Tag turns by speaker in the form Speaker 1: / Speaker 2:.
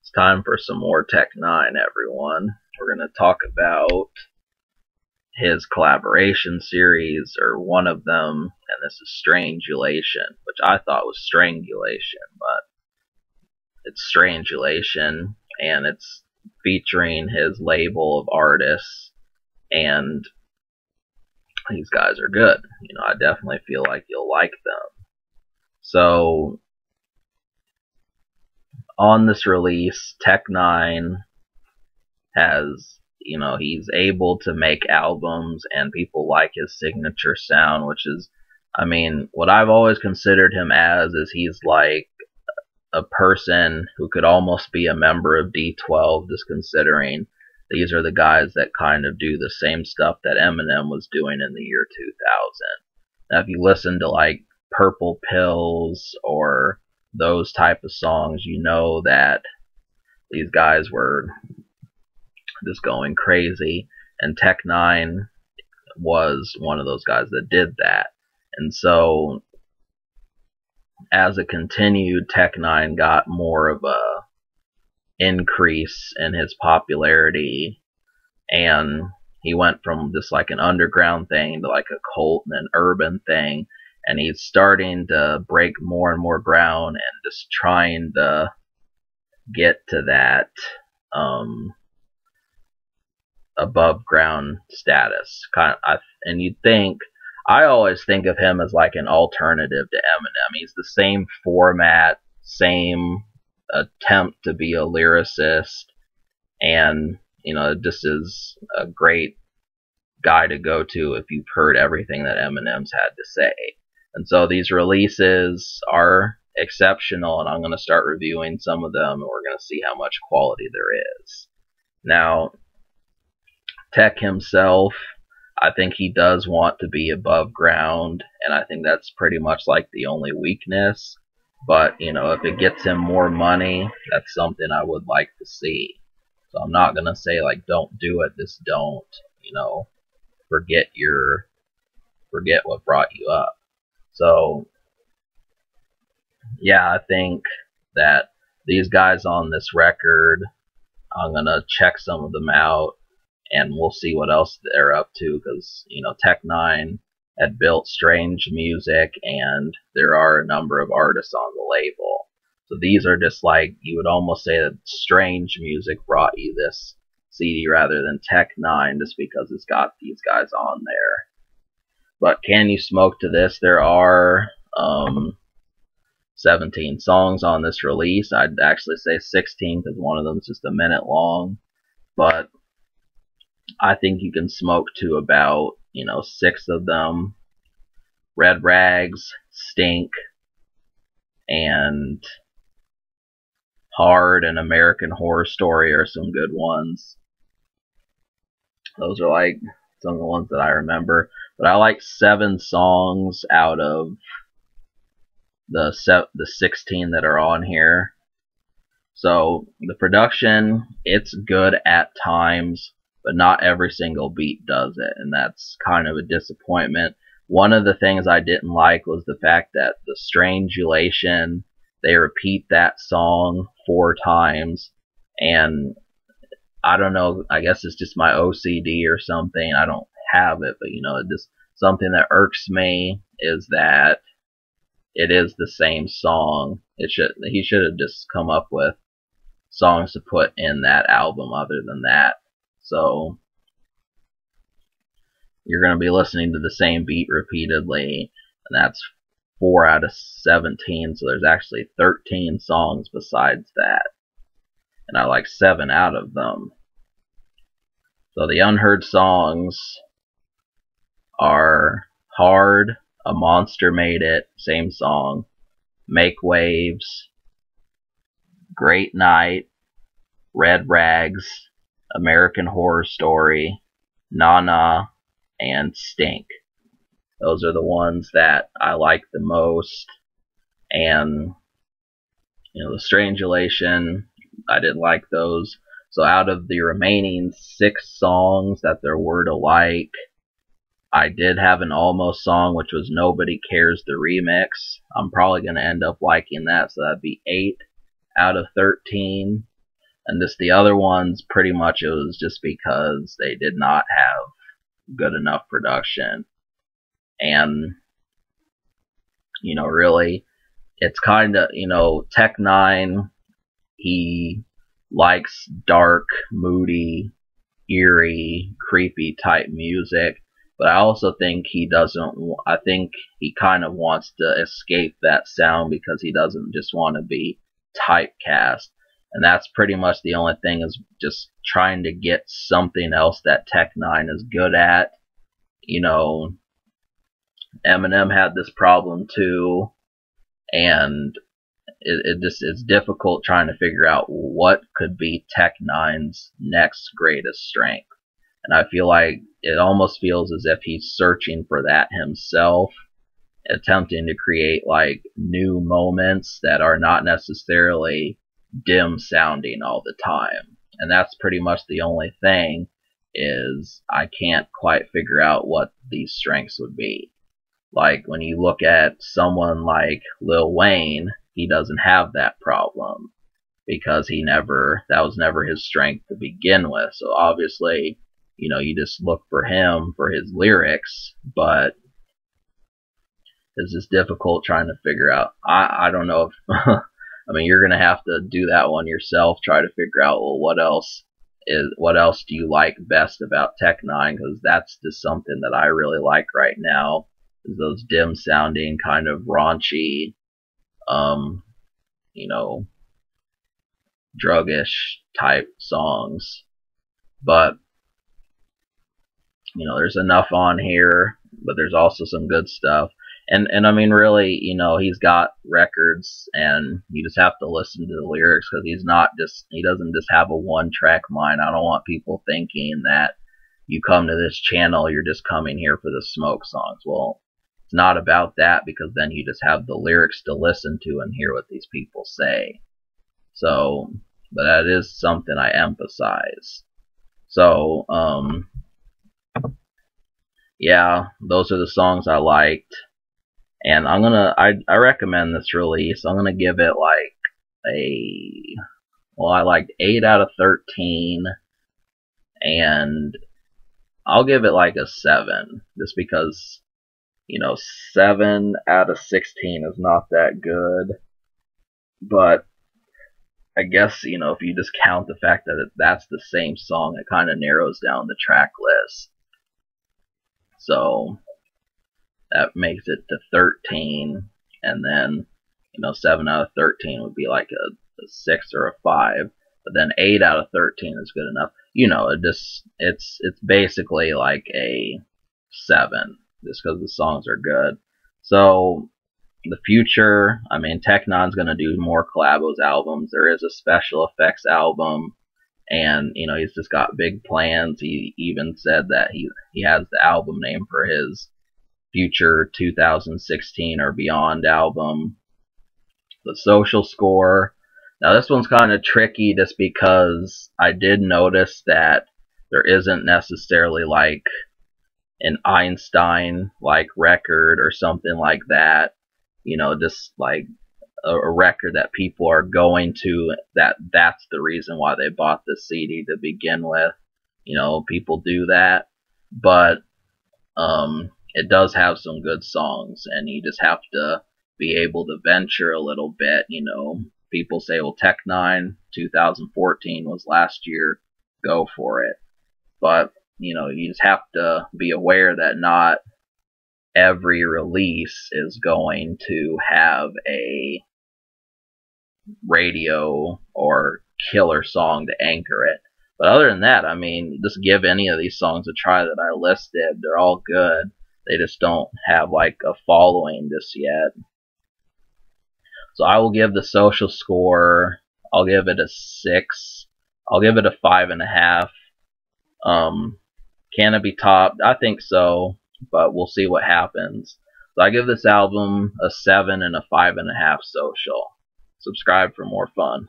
Speaker 1: It's time for some more Tech N9ne, everyone. We're going to talk about his collaboration series, or one of them, and this is Strangeulation, which I thought was Strangulation, but it's Strangeulation, and it's featuring his label of artists, and these guys are good. You know, I definitely feel like you'll like them. So, on this release, Tech N9ne has, you know, he's able to make albums and people like his signature sound, which is, I mean, what I've always considered him as is he's like a person who could almost be a member of D12, just considering these are the guys that kind of do the same stuff that Eminem was doing in the year 2000. Now, if you listen to like Purple Pills or those type of songs, you know that these guys were just going crazy, and Tech N9ne was one of those guys that did that. And so as it continued, Tech N9ne got more of a increase in his popularity, and he went from just like an underground thing to like a cult and an urban thing, and he's starting to break more and more ground and just trying to get to that above ground status. And you'd think, I always think of him as like an alternative to Eminem. He's the same format, same attempt to be a lyricist, and you know, just is a great guy to go to if you've heard everything that Eminem's had to say. And so these releases are exceptional, and I'm going to start reviewing some of them, and we're going to see how much quality there is. Now, Tech himself, I think he does want to be above ground, and I think that's pretty much like the only weakness. But, you know, if it gets him more money, that's something I would like to see. So I'm not going to say, like, don't do it, just don't, you know, forget what brought you up. So, yeah, I think that these guys on this record, I'm going to check some of them out, and we'll see what else they're up to, because, you know, Tech N9ne had built Strange Music, and there are a number of artists on the label. So these are just like, you would almost say that Strange Music brought you this CD rather than Tech N9ne, just because it's got these guys on there. But can you smoke to this? There are 17 songs on this release. I'd actually say 16 because one of them is just a minute long. But I think you can smoke to about, you know, 6 of them. Red Rags, Stink, and Hard and American Horror Story are some good ones. Those are like some of the ones that I remember. But I like 7 songs out of the 16 that are on here. So the production, it's good at times, but not every single beat does it, and that's kind of a disappointment. One of the things I didn't like was the fact that the Strangeulation, they repeat that song 4 times, and I don't know, I guess it's just my OCD or something. I don't have it, but you know, just something that irks me is that it is the same song. He should have just come up with songs to put in that album other than that. So you're going to be listening to the same beat repeatedly, and that's 4 out of 17, so there's actually 13 songs besides that, and I like 7 out of them. So the unheard songs are Hard, A Monster Made It, same song, Make Waves, Great Night, Red Rags, American Horror Story, N9ne, and Stink. Those are the ones that I like the most. And, you know, the Strangeulation, I didn't like those. So out of the remaining 6 songs that there were to like, I did have an almost song, which was Nobody Cares the Remix. I'm probably going to end up liking that, so that'd be 8 out of 13. And just the other ones, pretty much it was just because they did not have good enough production. And, really, it's kind of, Tech N9ne, he likes dark, moody, eerie, creepy type music, but I also think he doesn't, I think he kind of wants to escape that sound because he doesn't just want to be typecast. And that's pretty much the only thing, is just trying to get something else that Tech N9ne is good at. Eminem had this problem too, and it's difficult trying to figure out what could be Tech N9ne's next greatest strength. And I feel like it almost feels as if he's searching for that himself, attempting to create like new moments that are not necessarily dim sounding all the time. And that's pretty much the only thing, is I can't quite figure out what these strengths would be. Like when you look at someone like Lil Wayne, he doesn't have that problem because that was never his strength to begin with. So obviously, you just look for him for his lyrics, but it's just difficult trying to figure out. I don't know if, I mean, you're going to have to do that one yourself, try to figure out, well, what else do you like best about Tech N9ne? Because that's just something that I really like right now, is those dim sounding, kind of raunchy, druggish type songs. But there's enough on here, but there's also some good stuff. And I mean, really, he's got records, and you just have to listen to the lyrics, because he doesn't just have a one-track mind. I don't want people thinking that you come to this channel, you're just coming here for the smoke songs. Well, it's not about that, because then you just have the lyrics to listen to and hear what these people say. So, but that is something I emphasize. So, yeah, those are the songs I liked. And I recommend this release. I'm gonna give it like I liked 8 out of 13, and I'll give it like a 7, just because, 7 out of 16 is not that good. But I guess, if you just count the fact that that's the same song, it kind of narrows down the track list. So that makes it to 13, and then 7 out of 13 would be like a 6 or a 5, but then 8 out of 13 is good enough. It's basically like a 7, just because the songs are good. So the future, I mean, Tech N9ne's gonna do more Collabos albums. There is a special effects album, and he's just got big plans. He even said that he has the album name for his future 2016 or beyond album. The social score. Now this one's kind of tricky, just because I did notice that there isn't necessarily like an Einstein like record or something like that. Just like a record that people are going to, that's the reason why they bought the CD to begin with. People do that, but it does have some good songs, and you just have to be able to venture a little bit. People say, well, Tech N9ne 2014 was last year, go for it. But you just have to be aware that not every release is going to have a radio or killer song to anchor it. But other than that, I mean, just give any of these songs a try that I listed. They're all good. They just don't have like a following just yet. So I will give the social score, I'll give it a 6. I'll give it a 5.5. Can it be topped? I think so, but we'll see what happens. So I give this album a 7 and a 5.5 social. Subscribe for more fun.